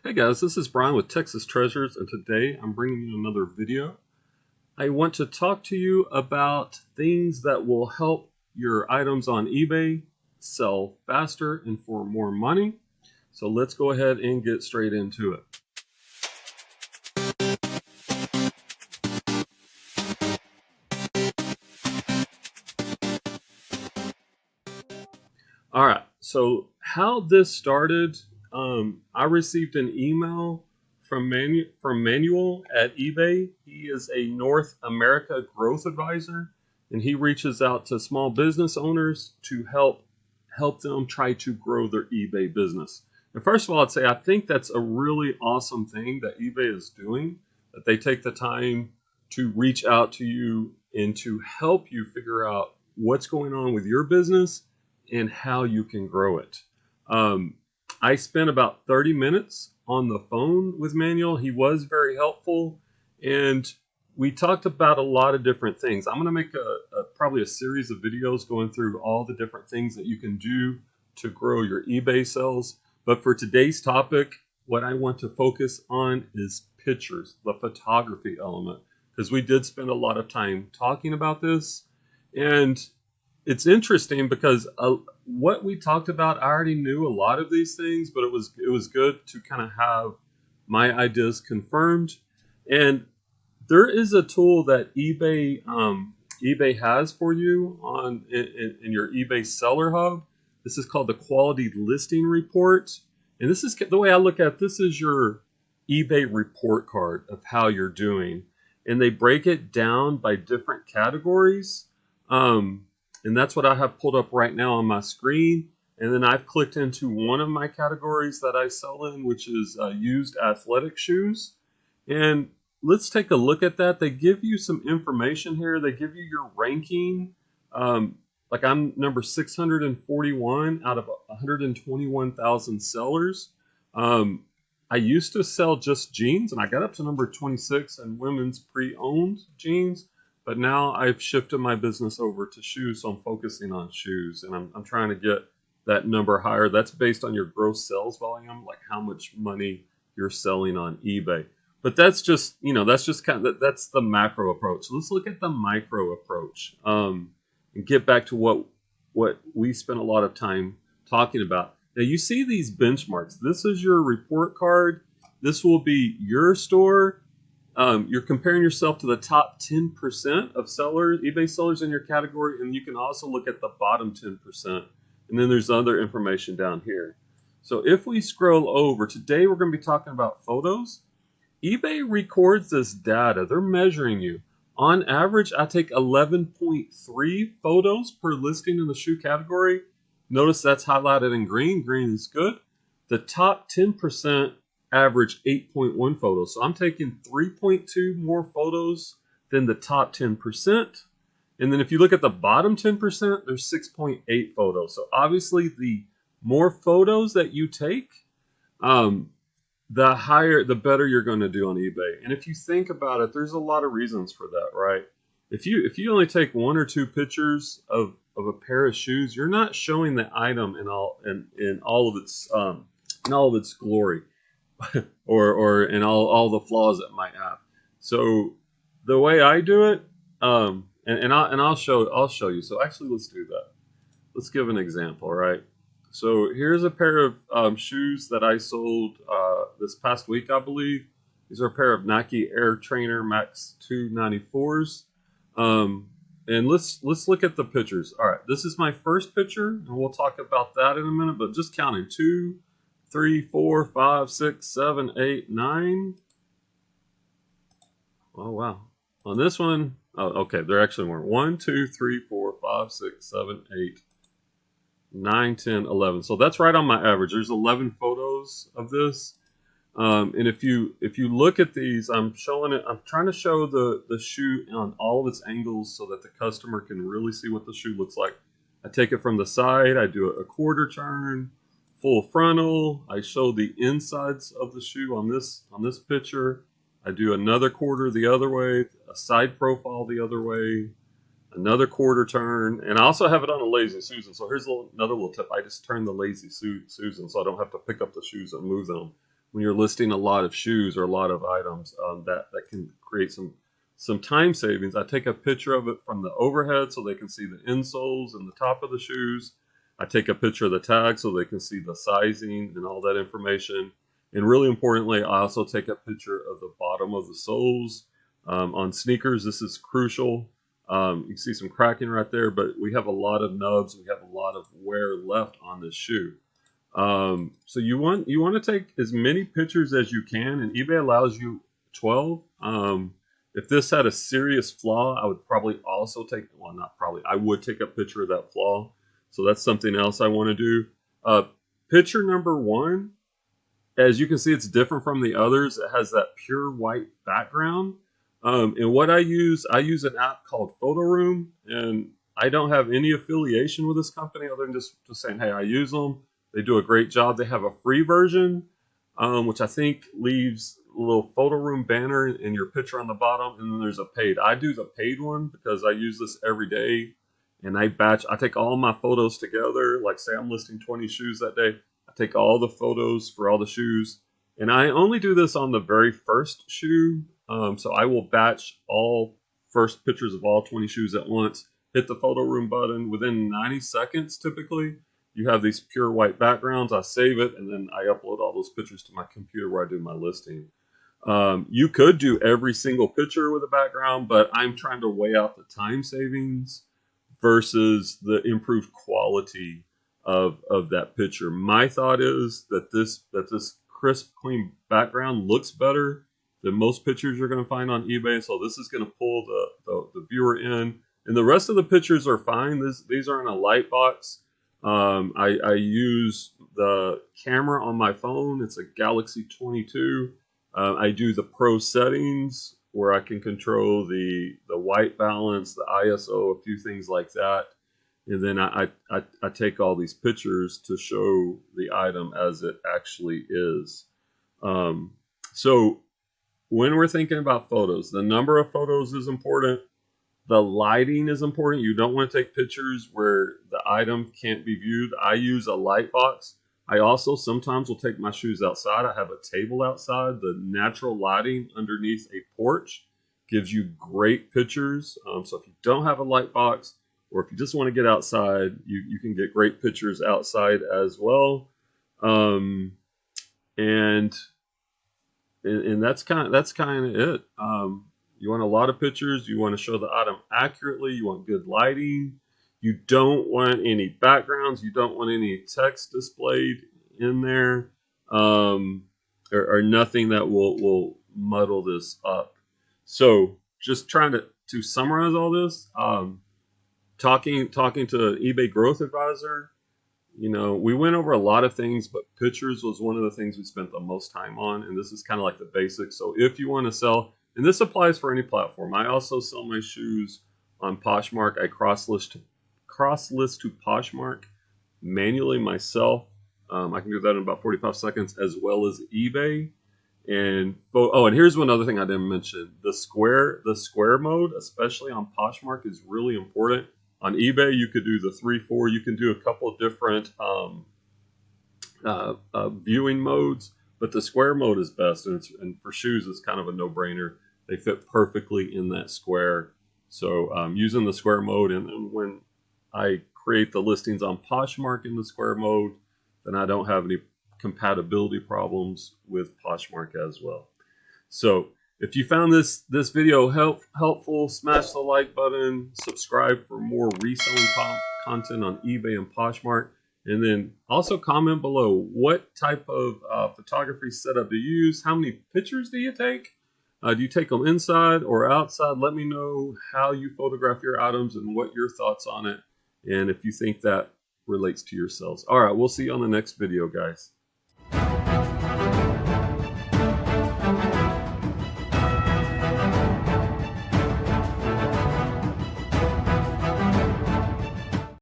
Hey guys, this is Brian with Texas Treasures, and today I'm bringing you another video. I want to talk to you about things that will help your items on eBay sell faster and for more money. So let's go ahead and get straight into it. All right, so how this started, I received an email from Manuel at eBay. He is a North America growth advisor, and he reaches out to small business owners to help them try to grow their eBay business. And first of all, I'd say I think that's a really awesome thing that eBay is doing, that they take the time to reach out to you and to help you figure out what's going on with your business and how you can grow it. Um, I spent about 30 minutes on the phone with Manuel. He was very helpful, and we talked about a lot of different things. I'm going to make probably a series of videos going through all the different things that you can do to grow your eBay sales. But for today's topic, what I want to focus on is pictures, the photography element, because we did spend a lot of time talking about this. And it's interesting because what we talked about, I already knew a lot of these things, but it was good to kind of have my ideas confirmed. And there is a tool that eBay has for you in your eBay Seller Hub. This is called the Quality Listing Report, and this is the way I look at it. This is your eBay report card of how you're doing, and they break it down by different categories. And that's what I have pulled up right now on my screen. And then I've clicked into one of my categories that I sell in, which is used athletic shoes. And let's take a look at that. They give you some information here. They give you your ranking. Like I'm number 641 out of 121,000 sellers. I used to sell just jeans, and I got up to number 26 in women's pre-owned jeans. But now I've shifted my business over to shoes, so I'm focusing on shoes, and I'm trying to get that number higher. That's based on your gross sales volume, like how much money you're selling on eBay. But that's just, that's just that's the macro approach. So let's look at the micro approach, and get back to what we spent a lot of time talking about. Now you see these benchmarks. This is your report card. This will be your store. You're comparing yourself to the top 10% of sellers, eBay sellers in your category, and you can also look at the bottom 10%. And then there's other information down here. So if we scroll over, today we're going to be talking about photos. eBay records this data. They're measuring you. On average, I take 11.3 photos per listing in the shoe category. Notice that's highlighted in green. Green is good. The top 10% average 8.1 photos. So I'm taking 3.2 more photos than the top 10%. And then if you look at the bottom 10%, there's 6.8 photos. So obviously the more photos that you take, the better you're going to do on eBay. And if you think about it, there's a lot of reasons for that, right? If you only take one or two pictures of a pair of shoes, you're not showing the item in all of its glory. or in all the flaws it might have. So the way I do it, I'll show you. So actually, let's do that. Let's give an example, right? So here's a pair of shoes that I sold this past week, I believe. These are a pair of Nike Air Trainer Max 294s. And let's look at the pictures. All right, this is my first picture, and we'll talk about that in a minute. But just counting 2, 3, 4, 5, 6, 7, 8, 9. Oh, wow. On this one, oh, okay, there actually weren't. 1, 2, 3, 4, 5, 6, 7, 8, 9, 10, 11. So that's right on my average. There's 11 photos of this. And if you look at these, I'm trying to show the shoe on all of its angles so that the customer can really see what the shoe looks like. I take it from the side, I do a quarter turn, full frontal. I show the insides of the shoe on this picture. I do another quarter the other way, a side profile the other way, another quarter turn, and I also have it on a Lazy Susan. So here's another little tip. I just turn the Lazy Susan so I don't have to pick up the shoes and move them. when you're listing a lot of shoes or a lot of items, that can create some time savings. I take a picture of it from the overhead so they can see the insoles and the top of the shoes. I take a picture of the tag so they can see the sizing and all that information. And really importantly, I also take a picture of the bottom of the soles. On sneakers, this is crucial. You can see some cracking right there, but we have a lot of nubs. We have a lot of wear left on this shoe. So you want to take as many pictures as you can, and eBay allows you 12. If this had a serious flaw, I would probably also take, well, not probably, I would take a picture of that flaw. So that's something else I want to do. Picture number 1, as you can see, it's different from the others. It has that pure white background. And what I use an app called Photo Room, and I don't have any affiliation with this company other than just saying, hey, I use them. They do a great job. They have a free version, which I think leaves a little Photo Room banner and your picture on the bottom, and then there's a paid. I do the paid one because I use this every day, and I take all my photos together. Like say I'm listing 20 shoes that day. I take all the photos for all the shoes, and I only do this on the very first shoe. So I will batch all first pictures of all 20 shoes at once, hit the Photo Room button. Within 90 seconds, typically, you have these pure white backgrounds. I save it, and then I upload all those pictures to my computer where I do my listing. You could do every single picture with a background, but I'm trying to weigh out the time savings versus the improved quality of that picture. My thought is that this crisp, clean background looks better than most pictures you're going to find on eBay. So this is going to pull the viewer in, and the rest of the pictures are fine. These are in a light box. I use the camera on my phone. It's a Galaxy 22. I do the pro settings where I can control the white balance, the ISO, a few things like that. And then I take all these pictures to show the item as it actually is. So when we're thinking about photos, the number of photos is important. The lighting is important. You don't want to take pictures where the item can't be viewed. I use a light box. I also sometimes will take my shoes outside. I have a table outside. The natural lighting underneath a porch gives you great pictures. So if you don't have a light box, or if you just want to get outside, you can get great pictures outside as well. And that's kind of it. You want a lot of pictures. You want to show the item accurately. You want good lighting. You don't want any backgrounds. You don't want any text displayed in there, or nothing that will muddle this up. So just trying to summarize all this, talking to an eBay growth advisor, we went over a lot of things, but pictures was one of the things we spent the most time on. And this is kind of like the basics. So if you want to sell, and this applies for any platform. I also sell my shoes on Poshmark. I cross list to Poshmark manually myself. I can do that in about 45 seconds, as well as eBay. And and here's one other thing I didn't mention. The square mode, especially on Poshmark, is really important. On eBay, you could do the 3-4. You can do a couple of different viewing modes, but the square mode is best. And for shoes, it's kind of a no-brainer. They fit perfectly in that square. So using the square mode, and when I create the listings on Poshmark in the square mode, then I don't have any compatibility problems with Poshmark as well. So if you found this video helpful, smash the like button, subscribe for more reselling content on eBay and Poshmark, and then also comment below what type of photography setup do you use, how many pictures do you take, do you take them inside or outside? Let me know how you photograph your items and what your thoughts on it, and if you think that relates to your sales. All right, we'll see you on the next video, guys.